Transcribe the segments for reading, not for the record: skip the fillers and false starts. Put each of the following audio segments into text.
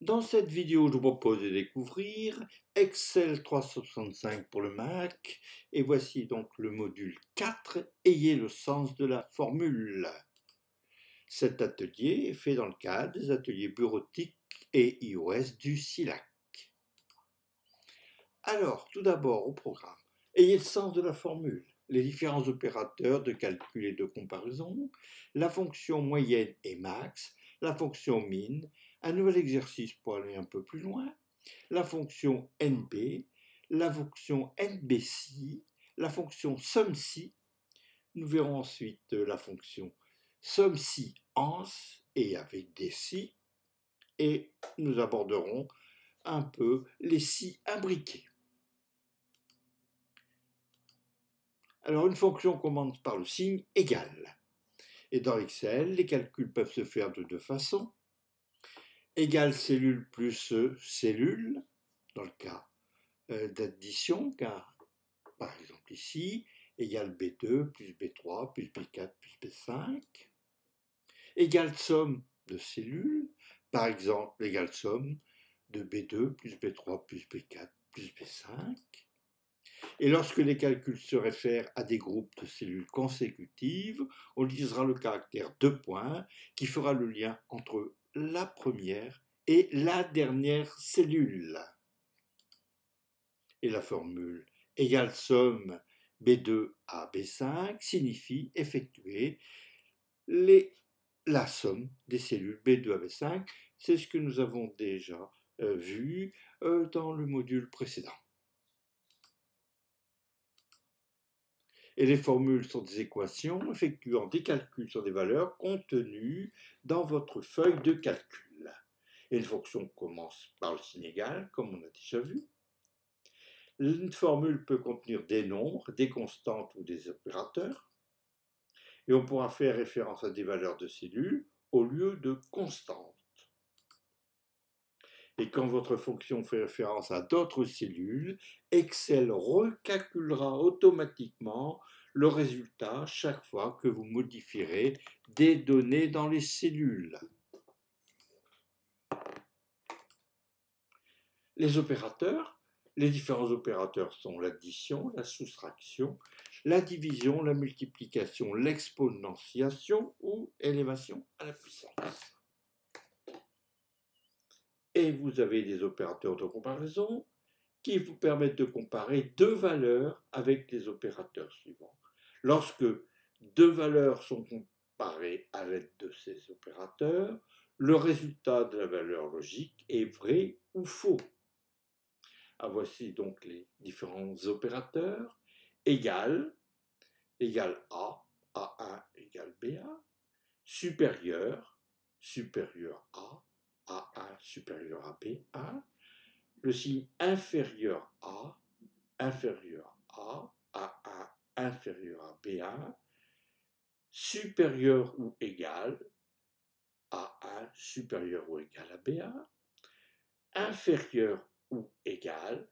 Dans cette vidéo, je vous propose de découvrir Excel 365 pour le Mac et voici donc le module 4, ayez le sens de la formule. Cet atelier est fait dans le cadre des ateliers bureautiques et iOS du SILAC. Alors, tout d'abord au programme, ayez le sens de la formule, les différents opérateurs de calcul et de comparaison, la fonction moyenne et max, la fonction min, un nouvel exercice pour aller un peu plus loin, la fonction NB, la fonction NBC, la fonction SUMSI. Nous verrons ensuite la fonction SUMSI ans et avec des si, et nous aborderons un peu les si imbriqués. Alors une fonction commence par le signe égal. Et dans Excel, les calculs peuvent se faire de deux façons. Égal cellule plus cellule, dans le cas d'addition, car par exemple ici, égale B2 plus B3 plus B4 plus B5. Égale somme de cellules, par exemple l'égale somme de B2 plus B3 plus B4 plus B5. Et lorsque les calculs se réfèrent à des groupes de cellules consécutives, on utilisera le caractère 2 points qui fera le lien entre la première et la dernière cellule. Et la formule égale somme B2 à B5 signifie effectuer la somme des cellules B2 à B5. C'est ce que nous avons déjà vu dans le module précédent. Et les formules sont des équations effectuant des calculs sur des valeurs contenues dans votre feuille de calcul. Et une fonction commence par le signe égal, comme on a déjà vu. Une formule peut contenir des nombres, des constantes ou des opérateurs. Et on pourra faire référence à des valeurs de cellules au lieu de constantes. Et quand votre fonction fait référence à d'autres cellules, Excel recalculera automatiquement le résultat chaque fois que vous modifierez des données dans les cellules. Les opérateurs, les différents opérateurs sont l'addition, la soustraction, la division, la multiplication, l'exponentiation ou élévation à la puissance. Et vous avez des opérateurs de comparaison qui vous permettent de comparer deux valeurs avec les opérateurs suivants. Lorsque deux valeurs sont comparées à l'aide de ces opérateurs, le résultat de la valeur logique est vrai ou faux. Voici donc les différents opérateurs. Égal, égal A, A1 égale BA, supérieur, supérieur à, A1 supérieur à B1, le signe inférieur à, inférieur à, A1 inférieur à B1, supérieur ou égal, A1 supérieur ou égal à B1, inférieur ou égal,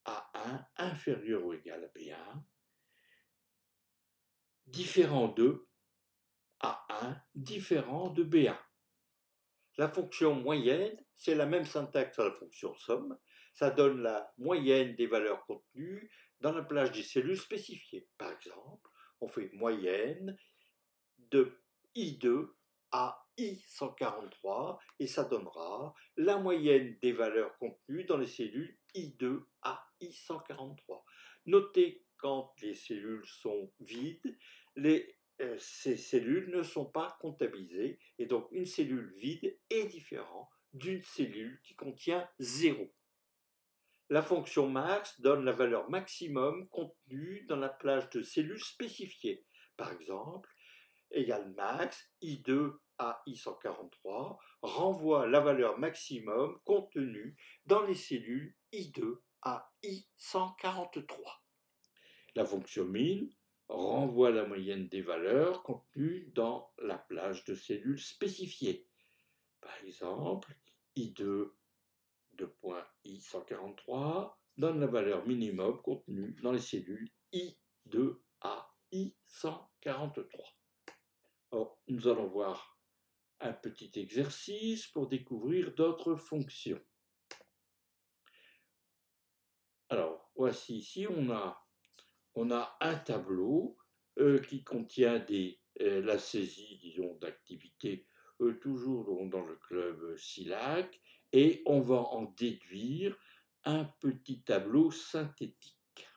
A1 inférieur ou égal à B1, différent de A1 différent de B1. La fonction moyenne, c'est la même syntaxe à la fonction somme. Ça donne la moyenne des valeurs contenues dans la plage des cellules spécifiées. Par exemple, on fait moyenne de I2 à I143 et ça donnera la moyenne des valeurs contenues dans les cellules I2 à I143. Notez quand les cellules sont vides, ces cellules ne sont pas comptabilisées et donc une cellule vide est différente d'une cellule qui contient 0. La fonction max donne la valeur maximum contenue dans la plage de cellules spécifiées. Par exemple, égale max, I2 à I143 renvoie la valeur maximum contenue dans les cellules I2 à I143. La fonction min renvoie la moyenne des valeurs contenues dans la plage de cellules spécifiées. Par exemple, I2 I143 donne la valeur minimum contenue dans les cellules I2 à I143. Alors, nous allons voir un petit exercice pour découvrir d'autres fonctions. Alors, voici ici, on a un tableau qui contient la saisie, disons, d'activités toujours dans le club SILAC, et on va en déduire un petit tableau synthétique.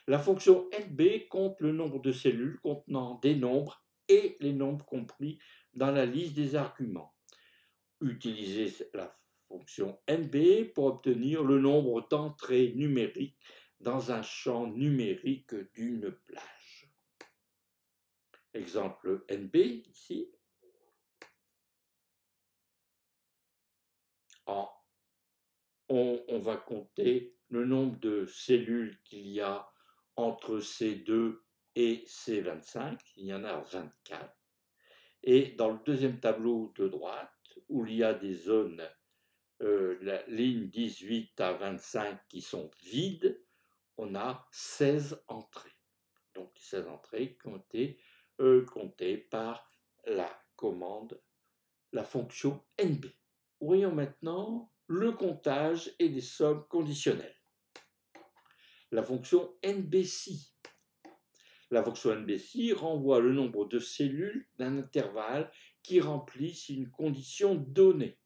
La fonction NB compte le nombre de cellules contenant des nombres et les nombres compris dans la liste des arguments. Utilisez la fonction NB pour obtenir le nombre d'entrées numériques dans un champ numérique d'une plage. Exemple NB ici. On va compter le nombre de cellules qu'il y a entre C2 et C25. Il y en a 24. Et dans le deuxième tableau de droite, où il y a des zones, la ligne 18 à 25 qui sont vides, on a 16 entrées. Donc 16 entrées qui ont été comptées par la commande, la fonction NB. Voyons maintenant le comptage et les sommes conditionnelles. La fonction NBCI. La fonction NBCI renvoie le nombre de cellules d'un intervalle qui remplissent une condition donnée.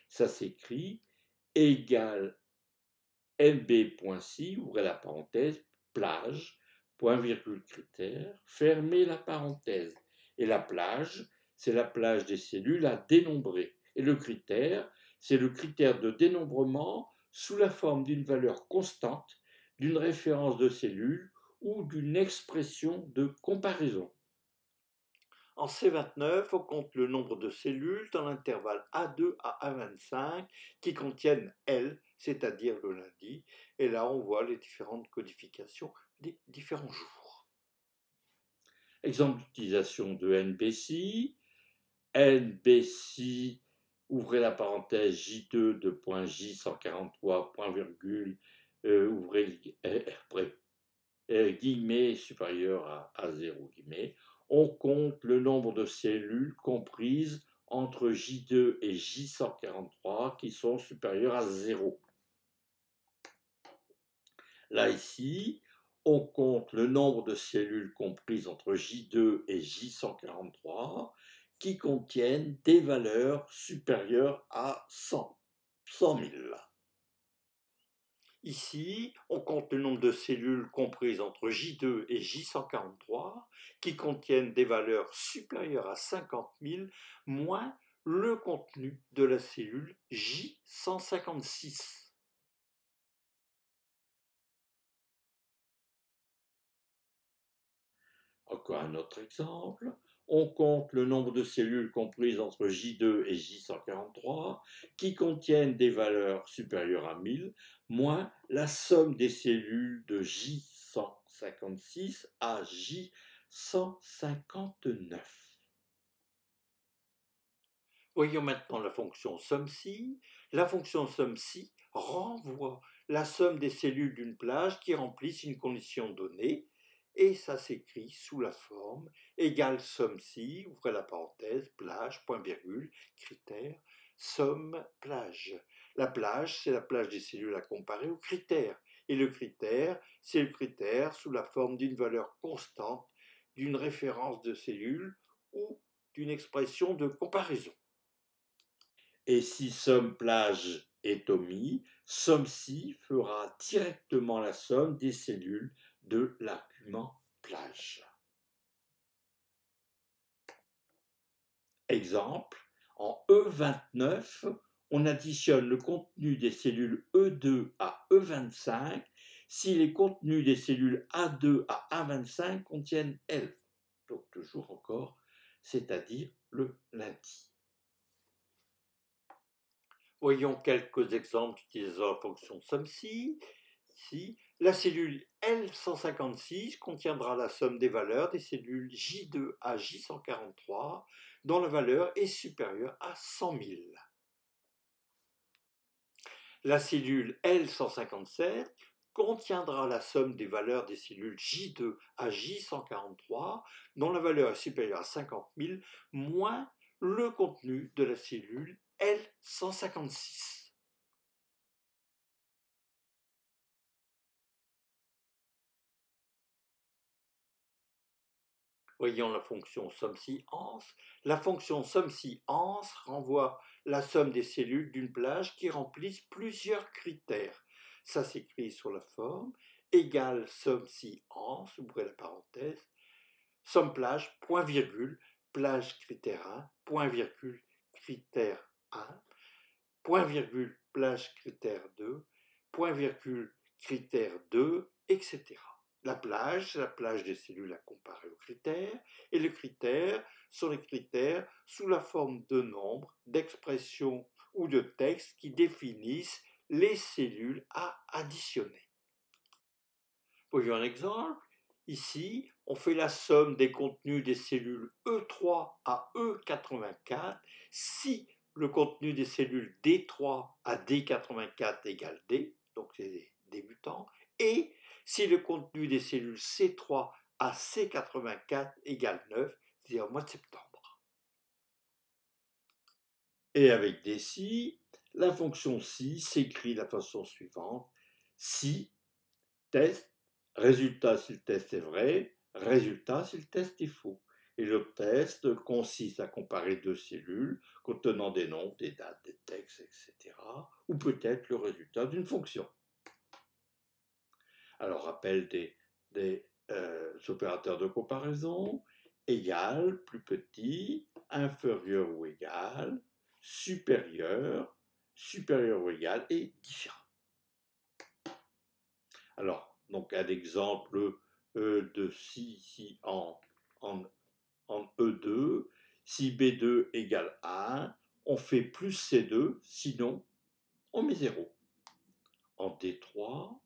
Ça s'écrit égale NB.si, ouvrez la parenthèse, plage, point virgule critère, fermez la parenthèse. Et la plage, c'est la plage des cellules à dénombrer. Et le critère, c'est le critère de dénombrement sous la forme d'une valeur constante, d'une référence de cellules ou d'une expression de comparaison. En C29, on compte le nombre de cellules dans l'intervalle A2 à A25 qui contiennent L, c'est-à-dire le lundi, et là on voit les différentes codifications des différents jours. Exemple d'utilisation de NBCI. NBCI, ouvrez la parenthèse J2 de point J143, point virgule, ouvrez guillemets supérieur à 0 guillemets. On compte le nombre de cellules comprises entre J2 et J143 qui sont supérieures à 0. Là, ici, on compte le nombre de cellules comprises entre J2 et J143 qui contiennent des valeurs supérieures à 100 000. Ici, on compte le nombre de cellules comprises entre J2 et J143 qui contiennent des valeurs supérieures à 50 000 moins le contenu de la cellule J156. Encore un autre exemple. On compte le nombre de cellules comprises entre J2 et J143 qui contiennent des valeurs supérieures à 1000 moins la somme des cellules de J156 à J159. Voyons maintenant la fonction SUMSI. La fonction SUMSI renvoie la somme des cellules d'une plage qui remplissent une condition donnée, et ça s'écrit sous la forme égale SUMSI, ouvrez la parenthèse, plage, point virgule, critère, somme, plage. La plage, c'est la plage des cellules à comparer au critère, et le critère, c'est le critère sous la forme d'une valeur constante, d'une référence de cellules ou d'une expression de comparaison. Et si somme plage est omis, SUMSI fera directement la somme des cellules de l'argument plage. Exemple, en E29, on additionne le contenu des cellules E2 à E25 si les contenus des cellules A2 à A25 contiennent L. Donc toujours encore, c'est-à-dire le lundi. Voyons quelques exemples utilisant la fonction SUMSI. Ici, la cellule L156 contiendra la somme des valeurs des cellules J2 à J143 dont la valeur est supérieure à 100 000. La cellule L157 contiendra la somme des valeurs des cellules J2 à J143 dont la valeur est supérieure à 50 000 moins le contenu de la cellule L156. Voyons la fonction somme-si-ans. La fonction somme-si-ans renvoie la somme des cellules d'une plage qui remplissent plusieurs critères. Ça s'écrit sur la forme égale somme-si-ans, ouvrez la parenthèse, somme plage, point virgule, plage critère 1, point virgule, critère 1, point virgule, plage critère 2, point virgule, critère 2, etc. La plage, c'est la plage des cellules à comparer aux critères, et les critères sont les critères sous la forme de nombres, d'expressions ou de textes qui définissent les cellules à additionner. Voyons un exemple. Ici, on fait la somme des contenus des cellules E3 à E84 si le contenu des cellules D3 à D84 égale D, donc c'est des débutants, et si le contenu des cellules C3 à C84 égale 9, c'est-à-dire au mois de septembre. Et avec des si, la fonction si s'écrit de la façon suivante: si test, résultat si le test est vrai, résultat si le test est faux. Et le test consiste à comparer deux cellules contenant des nombres, des dates, des textes, etc. ou peut-être le résultat d'une fonction. Alors, rappel des opérateurs de comparaison: égal, plus petit, inférieur ou égal, supérieur, supérieur ou égal et différent. Alors, donc un exemple de si en E2, si B2 égale 1, on fait plus C2, sinon on met 0. En D3,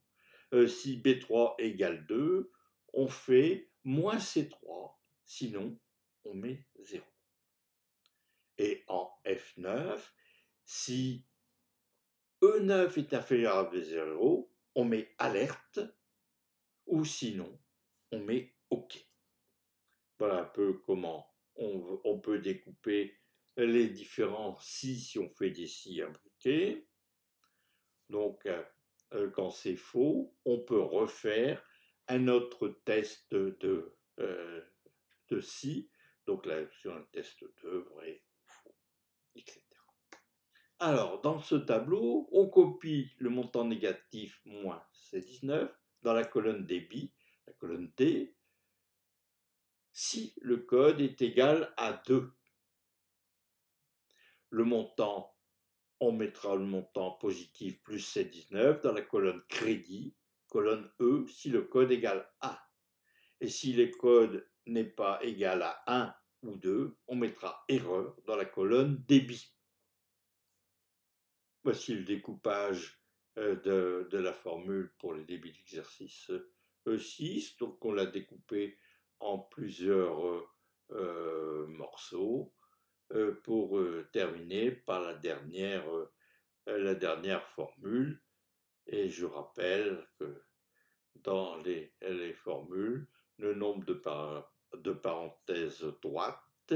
si B3 égale 2, on fait moins C3, sinon on met 0. Et en F9, si E9 est inférieur à B0, on met alerte, ou sinon on met OK. Voilà un peu comment on peut découper les différents si on fait des si imbriqués. Donc, quand c'est faux, on peut refaire un autre test de si. Donc là, sur un test de vrai, faux, etc. Alors, dans ce tableau, on copie le montant négatif moins C19 dans la colonne débit, la colonne D, si le code est égal à 2. Le montant, on mettra le montant positif plus C19 dans la colonne crédit, colonne E, si le code égale 1. Et si le code n'est pas égal à 1 ou 2, on mettra erreur dans la colonne débit. Voici le découpage de la formule pour les débits d'exercice E6. Donc on l'a découpé en plusieurs morceaux pour terminer par la dernière formule. Et je rappelle que dans les formules, le nombre de parenthèses droites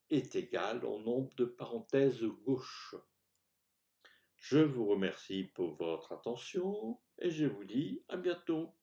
est égal au nombre de parenthèses gauches. Je vous remercie pour votre attention et je vous dis à bientôt.